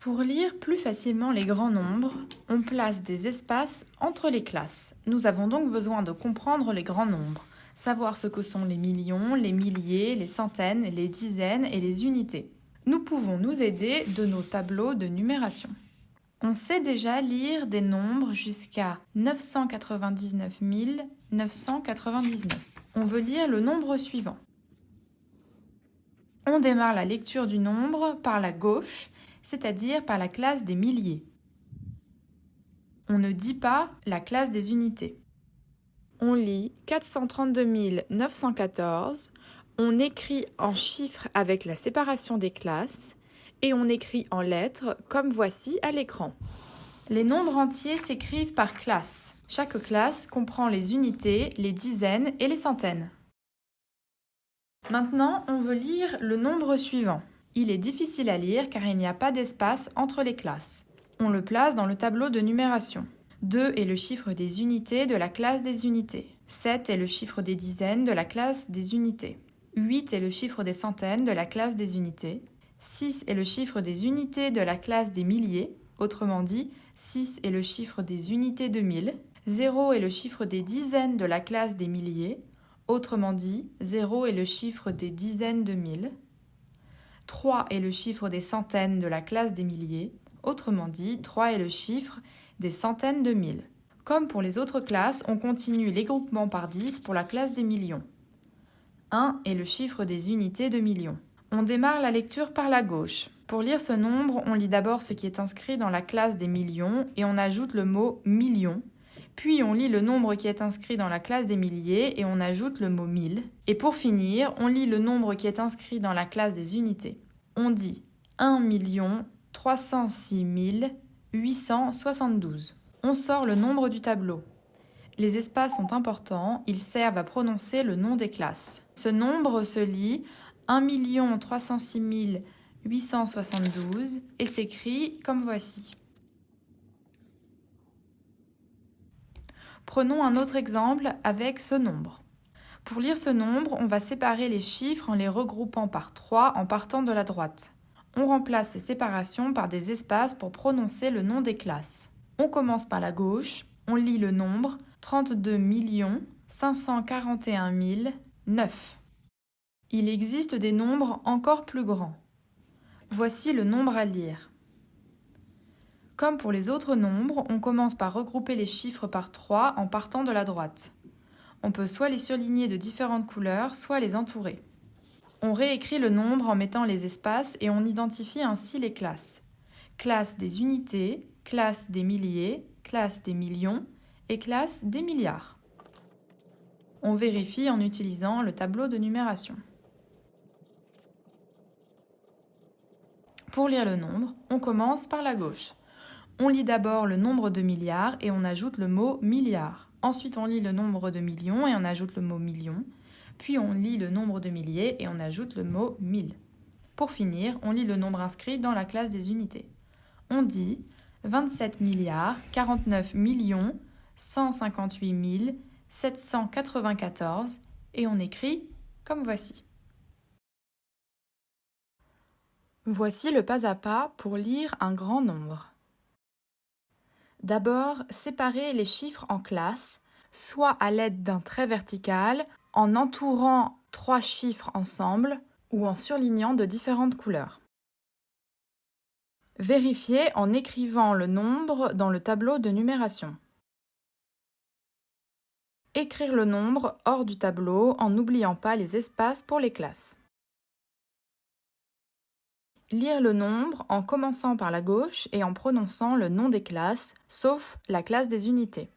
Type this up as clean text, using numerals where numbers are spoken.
Pour lire plus facilement les grands nombres, on place des espaces entre les classes. Nous avons donc besoin de comprendre les grands nombres, savoir ce que sont les millions, les milliers, les centaines, les dizaines et les unités. Nous pouvons nous aider de nos tableaux de numération. On sait déjà lire des nombres jusqu'à 999 999. On veut lire le nombre suivant. On démarre la lecture du nombre par la gauche, c'est-à-dire par la classe des milliers. On ne dit pas la classe des unités. On lit 432 914, on écrit en chiffres avec la séparation des classes et on écrit en lettres comme voici à l'écran. Les nombres entiers s'écrivent par classe. Chaque classe comprend les unités, les dizaines et les centaines. Maintenant, on veut lire le nombre suivant. Il est difficile à lire car il n'y a pas d'espace entre les classes. On le place dans le tableau de numération. 2 est le chiffre des unités de la classe des unités. 7 est le chiffre des dizaines de la classe des unités. 8 est le chiffre des centaines de la classe des unités. 6 est le chiffre des unités de la classe des milliers. Autrement dit, 6 est le chiffre des unités de 1000. 0 est le chiffre des dizaines de la classe des milliers. Autrement dit, 0 est le chiffre des dizaines de 1000. 3 est le chiffre des centaines de la classe des milliers. Autrement dit, 3 est le chiffre des centaines de 1000. Comme pour les autres classes, on continue les groupements par 10 pour la classe des millions. 1 est le chiffre des unités de millions. On démarre la lecture par la gauche. Pour lire ce nombre, on lit d'abord ce qui est inscrit dans la classe des millions et on ajoute le mot million. Puis on lit le nombre qui est inscrit dans la classe des milliers et on ajoute le mot 1000. Et pour finir, on lit le nombre qui est inscrit dans la classe des unités. On dit 1 306 872. On sort le nombre du tableau. Les espaces sont importants, ils servent à prononcer le nom des classes. Ce nombre se lit 1 306 872 et s'écrit comme voici. Prenons un autre exemple avec ce nombre. Pour lire ce nombre, on va séparer les chiffres en les regroupant par 3 en partant de la droite. On remplace ces séparations par des espaces pour prononcer le nom des classes. On commence par la gauche, on lit le nombre 32 541 009. Il existe des nombres encore plus grands. Voici le nombre à lire. Comme pour les autres nombres, on commence par regrouper les chiffres par 3 en partant de la droite. On peut soit les surligner de différentes couleurs, soit les entourer. On réécrit le nombre en mettant les espaces et on identifie ainsi les classes. Classe des unités, classe des milliers, classe des millions et classe des milliards. On vérifie en utilisant le tableau de numération. Pour lire le nombre, on commence par la gauche. On lit d'abord le nombre de milliards et on ajoute le mot milliard. Ensuite, on lit le nombre de millions et on ajoute le mot million. Puis on lit le nombre de milliers et on ajoute le mot 1000. Pour finir, on lit le nombre inscrit dans la classe des unités. On dit 27 49 158 794 et on écrit comme voici. Voici le pas à pas pour lire un grand nombre. D'abord, séparez les chiffres en classes, soit à l'aide d'un trait vertical, en entourant 3 chiffres ensemble ou en surlignant de différentes couleurs. Vérifiez en écrivant le nombre dans le tableau de numération. Écrire le nombre hors du tableau en n'oubliant pas les espaces pour les classes. Lire le nombre en commençant par la gauche et en prononçant le nom des classes, sauf la classe des unités.